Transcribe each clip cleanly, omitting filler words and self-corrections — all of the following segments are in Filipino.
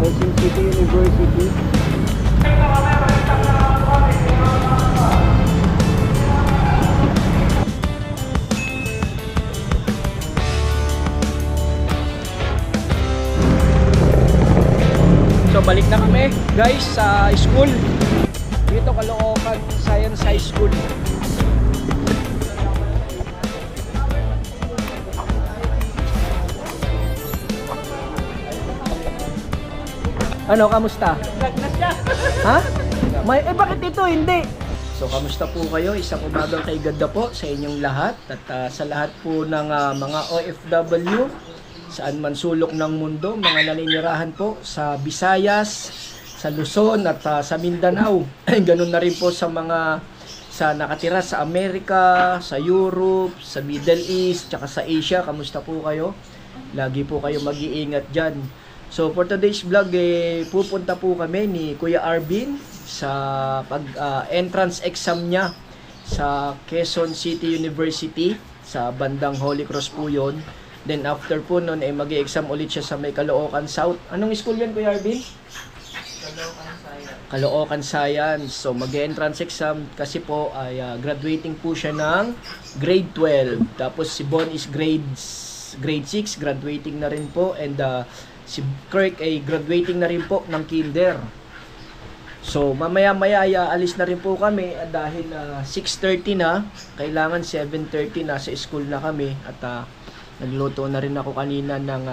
Quezon City University. So balik na kami guys sa school. Dito Caloocan Science High School. Ano, kamusta? Vlog na siya. Ha? Bakit ito hindi? So, kamusta po kayo? Isang umagang kay ganda po sa inyong lahat. At sa lahat po ng mga OFW, saan man sulok ng mundo, mga naninirahan po sa Visayas, sa Luzon at sa Mindanao. Ganun na rin po sa mga nakatira sa Amerika, sa Europe, sa Middle East, tsaka sa Asia. Kamusta po kayo? Lagi po kayo mag-iingat dyan. So for today's vlog, pupunta po kami ni Kuya Arvin sa entrance exam niya sa Quezon City University sa bandang Holy Cross po yun. Then after po nun, mag-exam ulit siya sa may Caloocan South. Anong school yan, Kuya Arvin? Caloocan Science. So mag-entrance exam kasi po ay graduating po siya ng grade 12. Tapos si Bon is grade 6, graduating na rin po. And si Kirk ay graduating na rin po ng kinder. So mamaya-maya alis na rin po kami dahil 6:30 na. Kailangan 7:30 na sa school na kami. At nagluto na rin ako kanina ng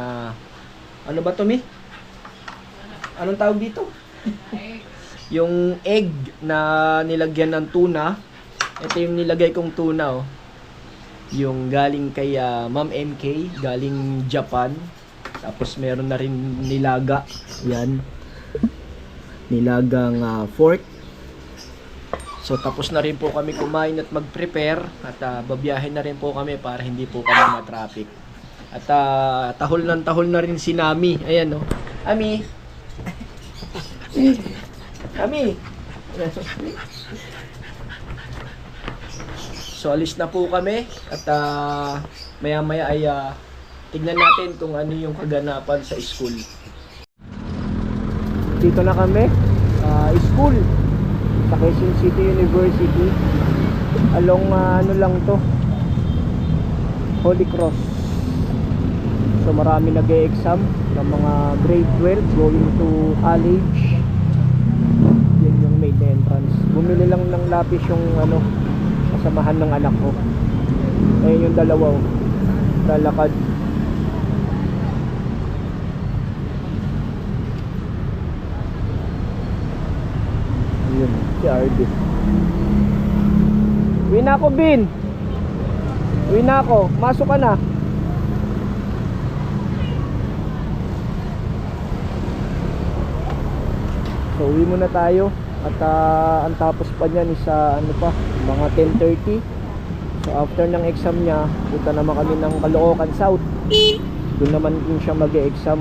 ano ba to, Mi? Anong tawag dito? Yung egg na nilagyan ng tuna. Ito yung nilagay kong tuna, oh. Yung galing kay Ma'am MK, galing Japan. Tapos meron na rin nilaga. Yan. Nilagang fork. So tapos na rin po kami kumain at mag-prepare. At babiyahin na rin po kami para hindi po kami ma-traffic. At tahol na rin si Nami. Ayan, oh. Ami. Ami. So alis na po kami. At maya-maya ay tignan natin kung ano yung kaganapan sa school. Dito na kami sa school sa Quezon City University. Along ano lang to, Holy Cross. So marami nag-e-exam ng mga grade 12 going to college. Yan yung main entrance. Bumili lang ng lapis yung kasamahan ng anak ko. Ayun yung dalawa, lalakad. Yun, si RD. Uwi na ako, Bin. Uwi na ako. Masok ka na. So, uwi muna tayo. At ang tapos pa niyan is mga 10:30. So, after ng exam niya, punta naman kami ng Caloocan South. Doon naman din siya mag-e-exam.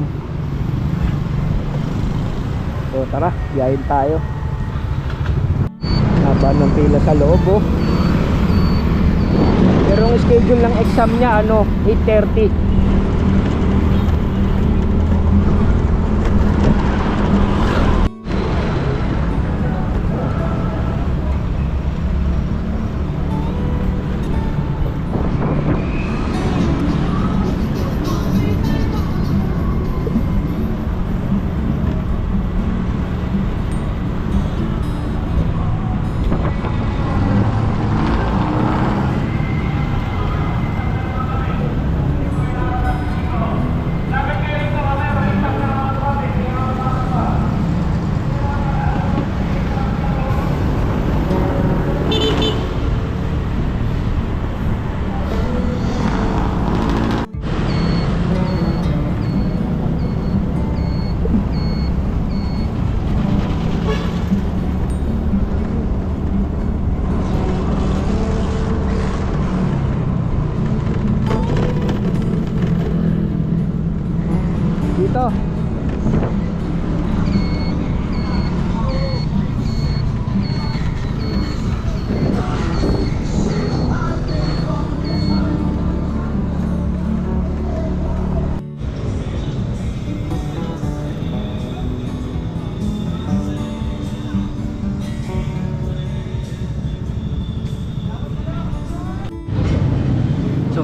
So, tara, biyahin tayo. Haba ng pila sa loob, oh. Pero ang schedule ng exam niya 8:30.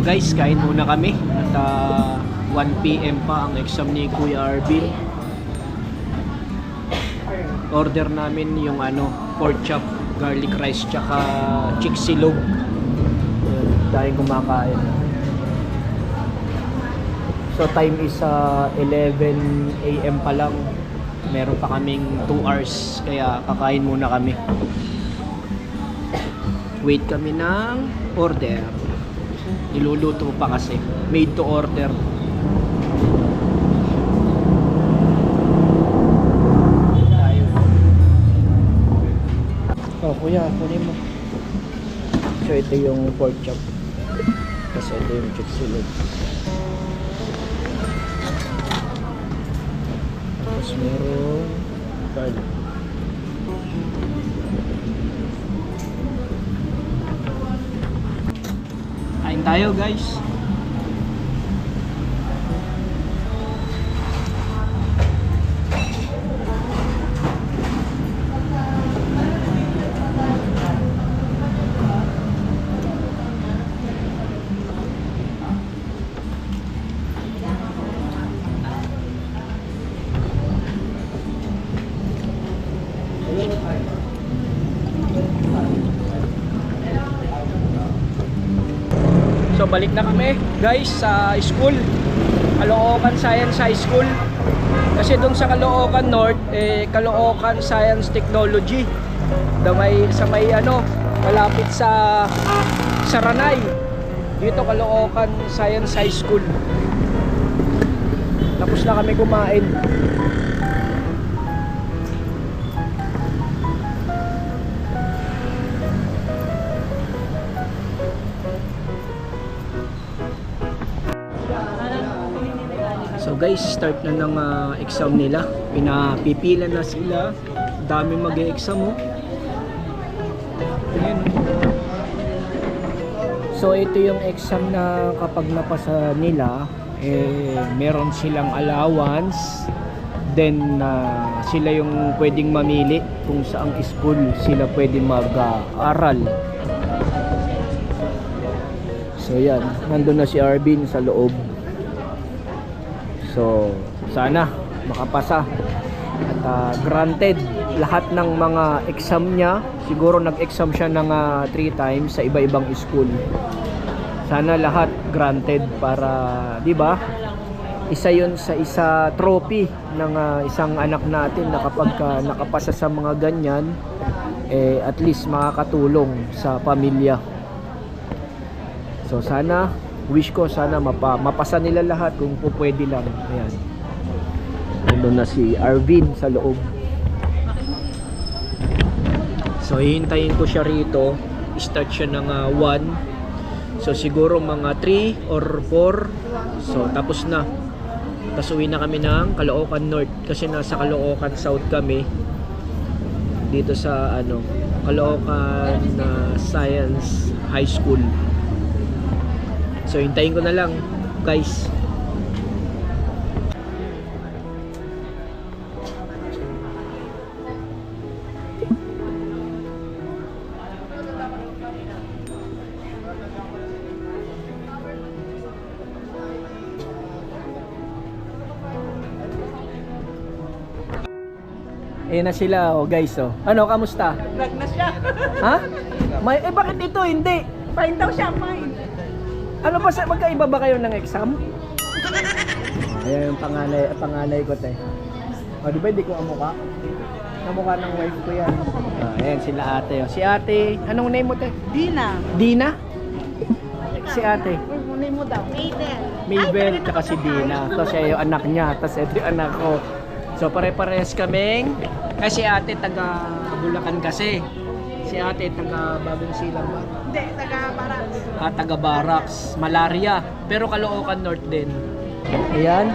So guys, kain muna kami at 1 PM pa ang exam ni Kuya Arvin. Order namin yung pork chop, garlic rice, tsaka chick silog. Dahil kumakain. So time is 11 AM pa lang. Meron pa kaming 2 hours kaya kakain muna kami. Wait kami ng order. Niluluto pa kasi. Made to order. Oh, kuya, kunin mo. So, ito yung pork chop. Kasi ito yung chick silog. Tapos meron garlic. Kain tayo, guys. So balik na kami guys sa school, Caloocan Science High School. Kasi doon sa Caloocan North, Caloocan Science Technology. Sa may malapit sa Saranay. Dito Caloocan Science High School. Tapos na kami kumain. So guys, start na ng exam nila. Pinapipila na sila. Dami mag-e-exam oh. Ayan. So ito yung exam na kapag napasa nila, meron silang allowance. Then sila yung pwedeng mamili kung saang school sila pwedeng mag-aral. So yan, nandun na si Arvin sa loob. So, sana makapasa. At granted, lahat ng mga exam niya, siguro nag-exam siya ng 3 times sa iba-ibang school. Sana lahat granted para, 'di ba? Isa 'yun sa isa trophy ng isang anak natin na kapag nakapasa sa mga ganyan, at least makakatulong sa pamilya. So, sana wish ko sana mapasa nila lahat kung pwede lang. Ayan. Nandun na si Arvin sa loob. So hihintayin ko siya rito. Start siya ng 1. So siguro mga 3 or 4. So tapos na. Tapos uwi na kami ng Caloocan North. Kasi nasa Caloocan South kami. Dito sa Caloocan Science High School. So hintayin ko na lang guys. Ayan na sila guys oh. Ano, kamusta? Vlog na siya. Ha? Bakit ito hindi? Fine daw siya, fine. Ano ba magkaiba ba kayo ng exam? Ayan yung panganay ko te. O di ba hindi ko amukha? Namukha ng wife ko yan. Ayan sila ate. Si ate, anong name mo te? Dina. Dina? Si ate? Anong name mo daw? Mabel. Mabel, tsaka si Dina. Tapos siya yung anak niya, tapos ito yung anak ko. So pare-pares kaming, kasi ate taga Bulacan kasi. Si ate taga Bagong Silang ba? Hindi, taga Barracks. Taga Barracks, Malaria, pero Caloocan North din. Ayan.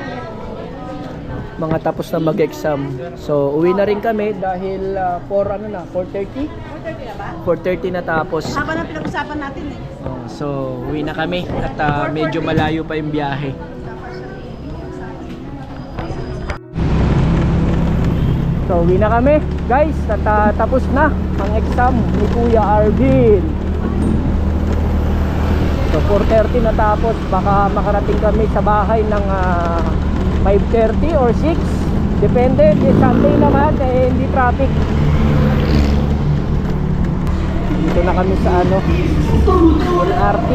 Mga tapos na mag-exam. So uwi na rin kami dahil 4:30? 4:30 na ba? 4:30 na tapos. Haba na pinag-usapan natin eh. So uwi na kami at medyo malayo pa yung biyahe. So uwi na kami guys at tapos na ang exam ni Kuya Arvin. So 4:30 natapos, baka makarating kami sa bahay ng 5:30 or 6. Depende, Sunday naman hindi traffic. Dito na kami sa LRT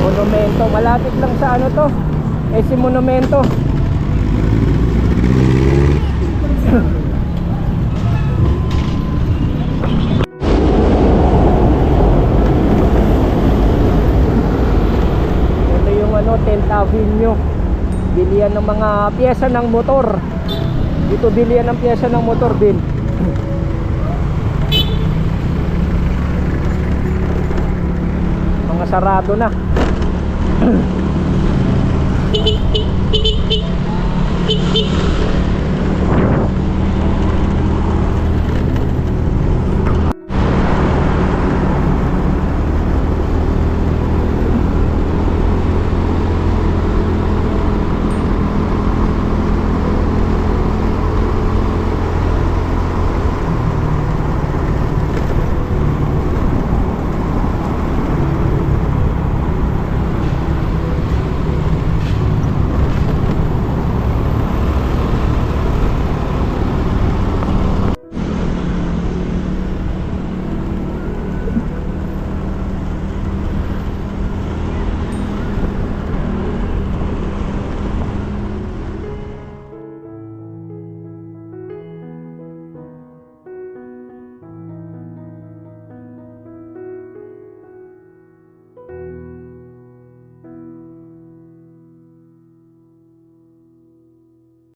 Monumento. Malapit lang sa to, si Monumento. Ito yung 10th Avenue. Bilihan ng mga piyesa ng motor. Dito bilihan ng piyesa ng motor din. Mga sarado na.